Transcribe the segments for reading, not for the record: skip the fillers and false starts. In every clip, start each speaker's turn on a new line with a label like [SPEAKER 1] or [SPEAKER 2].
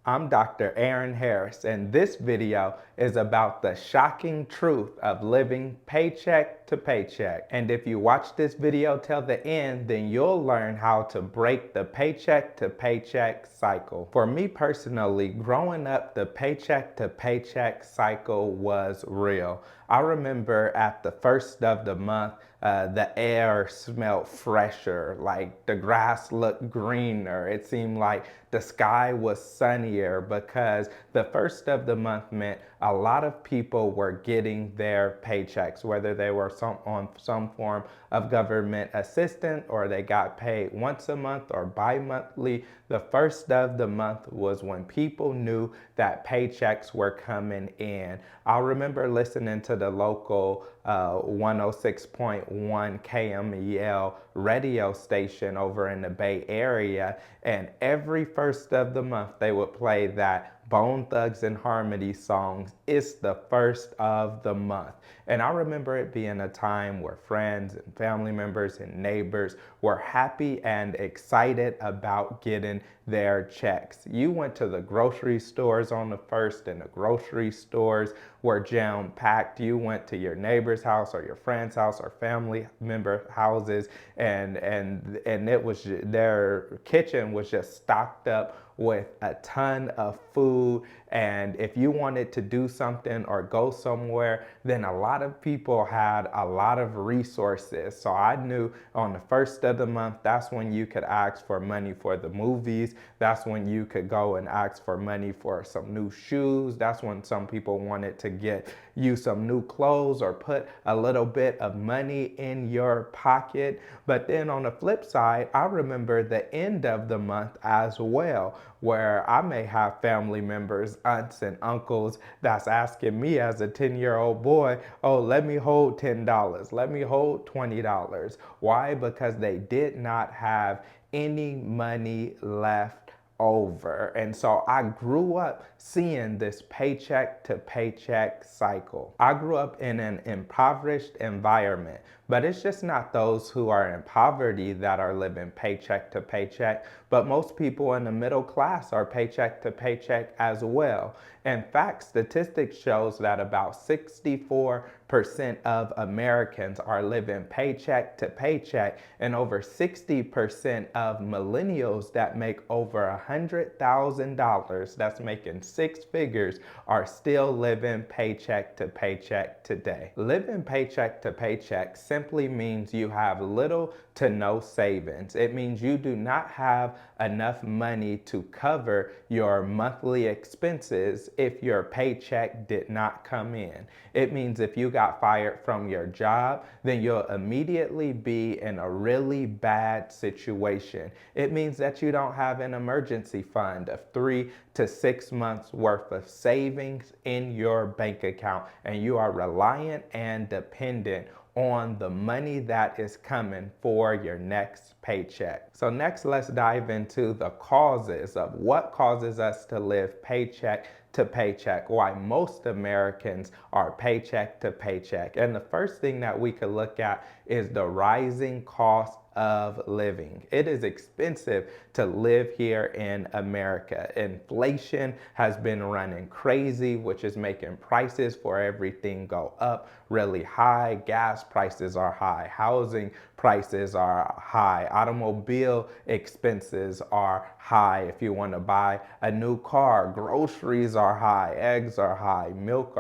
[SPEAKER 1] I'm Dr. Aaron Harris, and this video is about the shocking truth of living paycheck to paycheck. And if you watch this video till the end, then you'll learn how to break the paycheck to paycheck cycle. For me personally, growing up, the paycheck to paycheck cycle was real. I remember at the first of the month, the air smelled fresher, like the grass looked greener. It seemed like the sky was sunnier because the first of the month meant a lot of people were getting their paychecks, whether they were on some form of government assistance or they got paid once a month or bi-monthly. The first of the month was when people knew that paychecks were coming in. I remember listening to the local 106.1 KMEL radio station over in the Bay Area, and every first of the month they would play that Bone Thugs and Harmony songs, "It's the First of the Month." And I remember it being a time where friends and family members and neighbors were happy and excited about getting their checks. You went to the grocery stores on the first, and the grocery stores were jam-packed. You went to your neighbor's house or your friend's house or family member houses, and it was, their kitchen was just stocked up with a ton of food. And if you wanted to do something or go somewhere, then a lot of people had a lot of resources. So I knew on the first of the month, that's when you could ask for money for the movies. That's when you could go and ask for money for some new shoes. That's when some people wanted to get you some new clothes or put a little bit of money in your pocket. But then on the flip side, I remember the end of the month as well, where I may have family members, aunts and uncles that's asking me as a 10-year-old boy, oh, let me hold $10, let me hold $20. Why? Because they did not have any money left over. And so I grew up seeing this paycheck to paycheck cycle. I grew up in an impoverished environment, but it's just not those who are in poverty that are living paycheck to paycheck, but most people in the middle class are paycheck to paycheck as well. In fact, statistics shows that about 64% of Americans are living paycheck to paycheck, and over 60% of millennials that make over $100,000, that's making six figures, are still living paycheck to paycheck today. Living paycheck to paycheck simply means you have little to no savings. It means you do not have enough money to cover your monthly expenses if your paycheck did not come in. It means if you got fired from your job, then you'll immediately be in a really bad situation. It means that you don't have an emergency fund of 3 to 6 months worth of savings in your bank account, and you are reliant and dependent on the money that is coming for your next paycheck. So next, let's dive into the causes of what causes us to live paycheck to paycheck, why most Americans are paycheck to paycheck. And the first thing that we could look at is the rising cost of living. It is expensive to live here in America. Inflation has been running crazy, which is making prices for everything go up really high. Gas prices are high. Housing prices are high. Automobile expenses are high. If you want to buy a new car, groceries are high, eggs are high, milk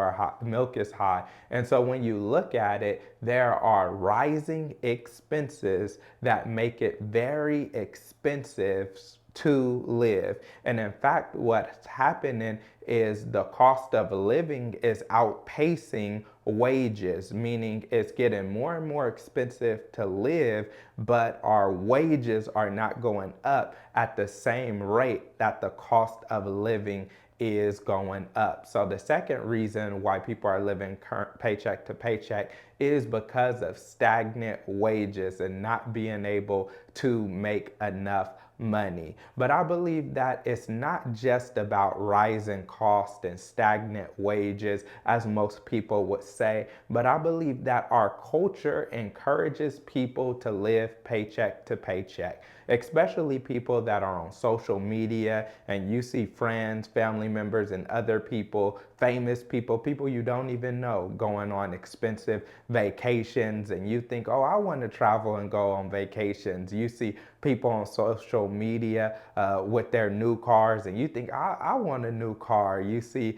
[SPEAKER 1] is high. And so when you look at it, there are rising expenses that make it very expensive to live. And in fact, what's happening is the cost of living is outpacing wages, meaning it's getting more and more expensive to live, but our wages are not going up at the same rate that the cost of living is going up. So the second reason why people are living paycheck to paycheck is because of stagnant wages and not being able to make enough money. But I believe that it's not just about rising costs and stagnant wages, as most people would say, but I believe that our culture encourages people to live paycheck to paycheck. especially people that are on social media and you see friends, family members, and other people, famous people, people you don't even know, going on expensive vacations, and you think, oh, I want to travel and go on vacations. You see people on social media with their new cars, and you think, I want a new car. You see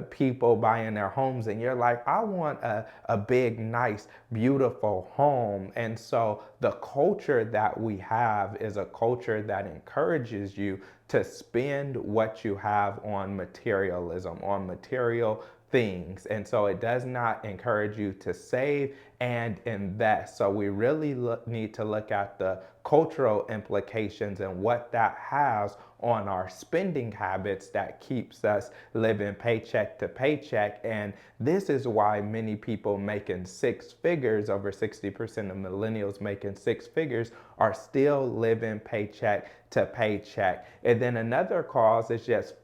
[SPEAKER 1] people buying their homes, and you're like, I want a big, nice, beautiful home. And so the culture that we have is a culture that encourages you to spend what you have on materialism, on material things. And so it does not encourage you to save and invest. So we really need to look at the cultural implications and what that has on our spending habits that keeps us living paycheck to paycheck. And this is why many people making six figures, over 60% of millennials making six figures, are still living paycheck to paycheck. And then another cause is just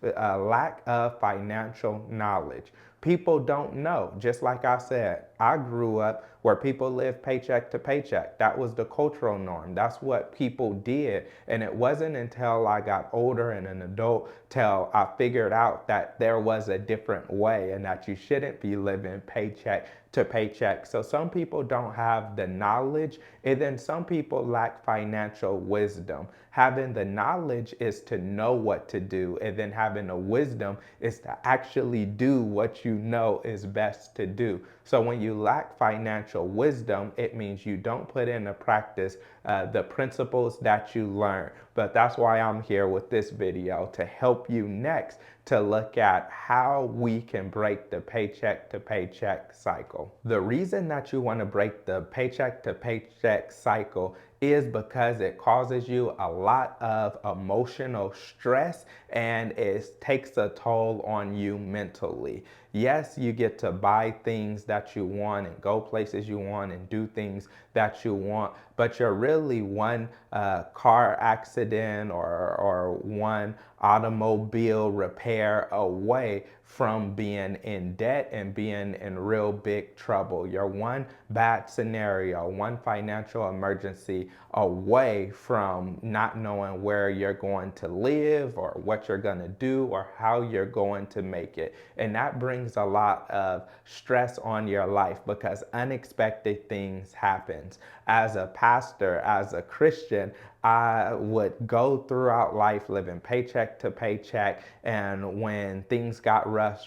[SPEAKER 1] lack of financial knowledge. People don't know. Just like I said, I grew up where people lived paycheck to paycheck. That was the cultural norm. That's what people did. And it wasn't until I got older and an adult till I figured out that there was a different way and that you shouldn't be living paycheck to paycheck. So some people don't have the knowledge, and then some people lack financial wisdom. Having the knowledge is to know what to do, and then having the wisdom is to actually do what you know is best to do. So when you lack financial wisdom, it means you don't put into practice the principles that you learn. But that's why I'm here with this video, to help you next to look at how we can break the paycheck to paycheck cycle. The reason that you want to break the paycheck to paycheck cycle is because it causes you a lot of emotional stress and it takes a toll on you mentally. Yes, you get to buy things that you want and go places you want and do things that you want, but you're really one car accident or one automobile repair away from being in debt and being in real big trouble. You're one bad scenario, one financial emergency away from not knowing where you're going to live or what you're going to do or how you're going to make it. And that brings a lot of stress on your life because unexpected things happen. As a pastor, as a Christian, I would go throughout life living paycheck to paycheck, and when things got rough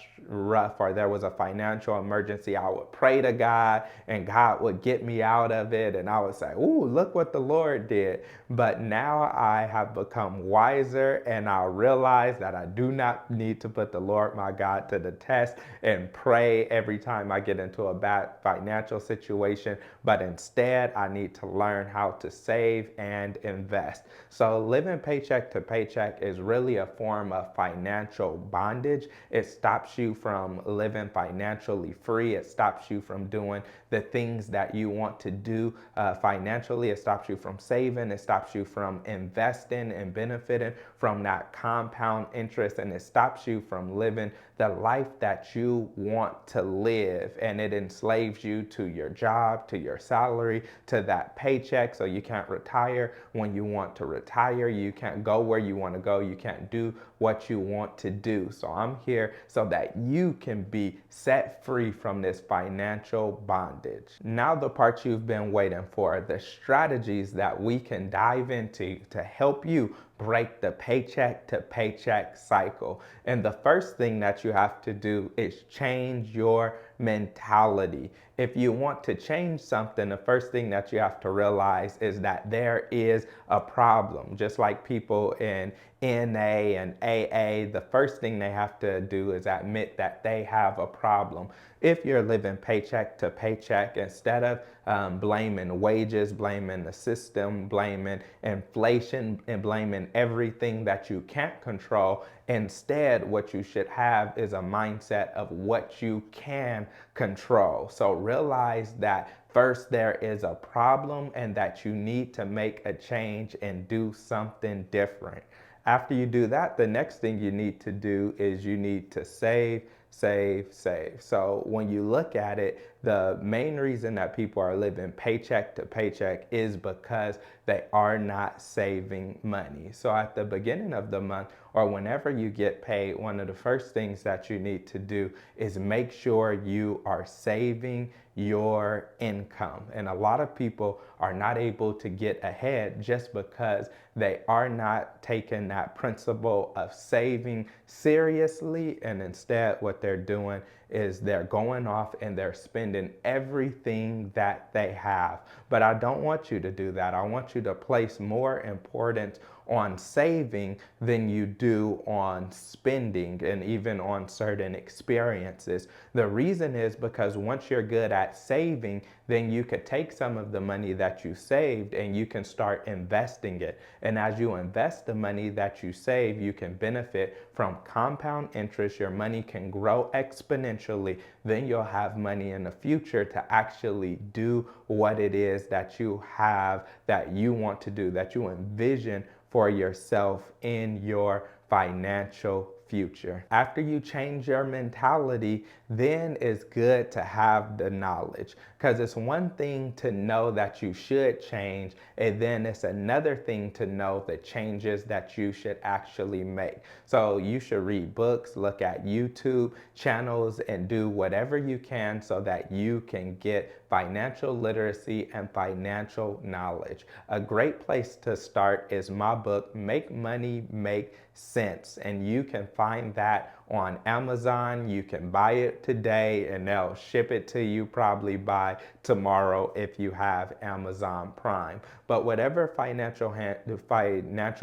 [SPEAKER 1] or there was a financial emergency, I would pray to God and God would get me out of it, and I would say, ooh, look what the Lord did. But now I have become wiser and I realize that I do not need to put the Lord my God to the test and pray every time I get into a bad financial situation, but instead I need to learn how to save and invest. So living paycheck to paycheck is really a form of financial bondage. It stops you from living financially free. It stops you from doing the things that you want to do financially. It stops you from saving. It stops you from investing and benefiting from that compound interest. And it stops you from living the life that you want to live. And it enslaves you to your job, to your salary, to that paycheck. So you can't retire when you want to retire. You can't go where you want to go. You can't do what you want to do. So I'm here so that you can be set free from this financial bondage. Now the part you've been waiting for, the strategies that we can dive into to help you break the paycheck to paycheck cycle. And the first thing that you have to do is change your mentality. If you want to change something, the first thing that you have to realize is that there is a problem. Just like people in NA and AA, the first thing they have to do is admit that they have a problem. If you're living paycheck to paycheck, instead of blaming wages, blaming the system, blaming inflation, and blaming everything that you can't control, instead what you should have is a mindset of what you can control. So realize that first there is a problem and that you need to make a change and do something different. After you do that, the next thing you need to do is you need to save, save, save. So when you look at it, the main reason that people are living paycheck to paycheck is because they are not saving money. So at the beginning of the month or whenever you get paid, one of the first things that you need to do is make sure you are saving your income. And a lot of people are not able to get ahead just because they are not taking that principle of saving seriously, and instead what they're doing is they're going off and they're spending everything that they have. But I don't want you to do that. I want you to place more importance on saving than you do on spending and even on certain experiences. The reason is because once you're good at saving, then you could take some of the money that you saved and you can start investing it. And as you invest the money that you save, you can benefit from compound interest. Your money can grow exponentially. Then you'll have money in the future to actually do what it is that you have, that you want to do, that you envision for yourself in your financial future. After you change your mentality, then it's good to have the knowledge, because it's one thing to know that you should change, and then it's another thing to know the changes that you should actually make. So you should read books, look at YouTube channels, and do whatever you can so that you can get financial literacy and financial knowledge. A great place to start is my book, Make Money Make Sense, and you can find that on Amazon. You can buy it today and they'll ship it to you probably by tomorrow if you have Amazon Prime. But whatever financial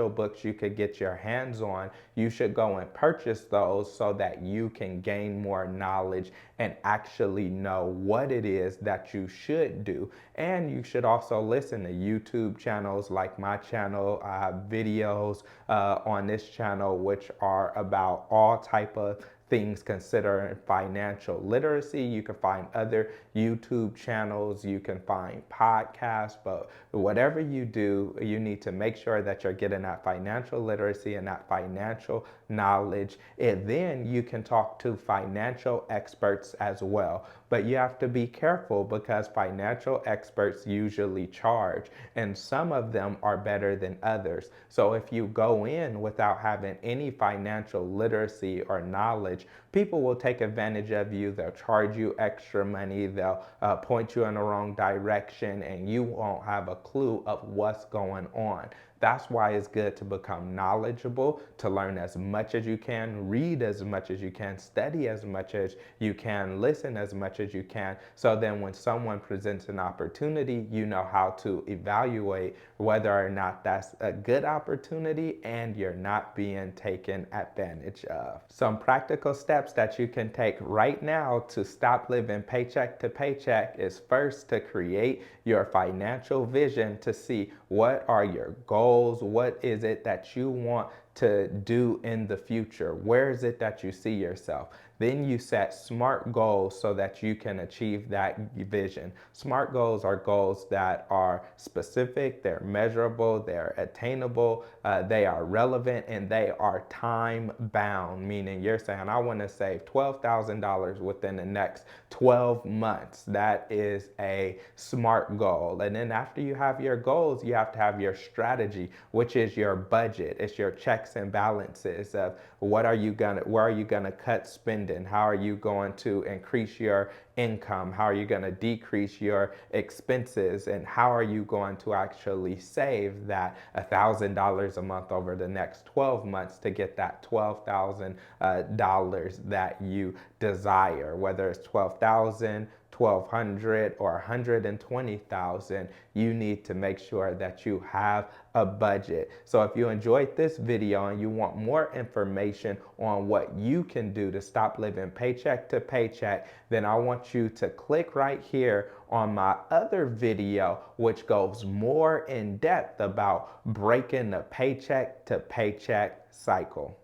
[SPEAKER 1] books you could get your hands on, you should go and purchase those so that you can gain more knowledge and actually know what it is that you should do. And you should also listen to YouTube channels like my channel. I have videos on this channel which are about all type of things considering financial literacy. You can find other YouTube channels, you can find podcasts, but whatever you do, you need to make sure that you're getting that financial literacy and that financial knowledge. And then you can talk to financial experts as well. But you have to be careful because financial experts usually charge, and some of them are better than others. So if you go in without having any financial literacy or knowledge, people will take advantage of you. They'll charge you extra money. They'll point you in the wrong direction, and you won't have a clue of what's going on. That's why it's good to become knowledgeable, to learn as much as you can, read as much as you can, study as much as you can, listen as much as you can. So then when someone presents an opportunity, you know how to evaluate whether or not that's a good opportunity and you're not being taken advantage of. Some practical steps that you can take right now to stop living paycheck to paycheck is first to create your financial vision to see what are your goals, what is it that you want to do in the future, where is it that you see yourself. Then you set SMART goals so that you can achieve that vision. SMART goals are goals that are specific, they're measurable, they're attainable, they are relevant, and they are time bound, meaning you're saying, I want to save $12,000 within the next 12 months. That is a SMART goal. And then after you have your goals, you have to have your strategy, which is your budget. It's your checks and balances of where are you gonna cut spending? How are you going to increase your income? How are you going to decrease your expenses? And how are you going to actually save that $1,000 a month over the next 12 months to get that $12,000 that you desire, whether it's 12,000, 1,200 or 120,000, you need to make sure that you have a budget. So if you enjoyed this video and you want more information on what you can do to stop living paycheck to paycheck, then I want you to click right here on my other video, which goes more in depth about breaking the paycheck to paycheck cycle.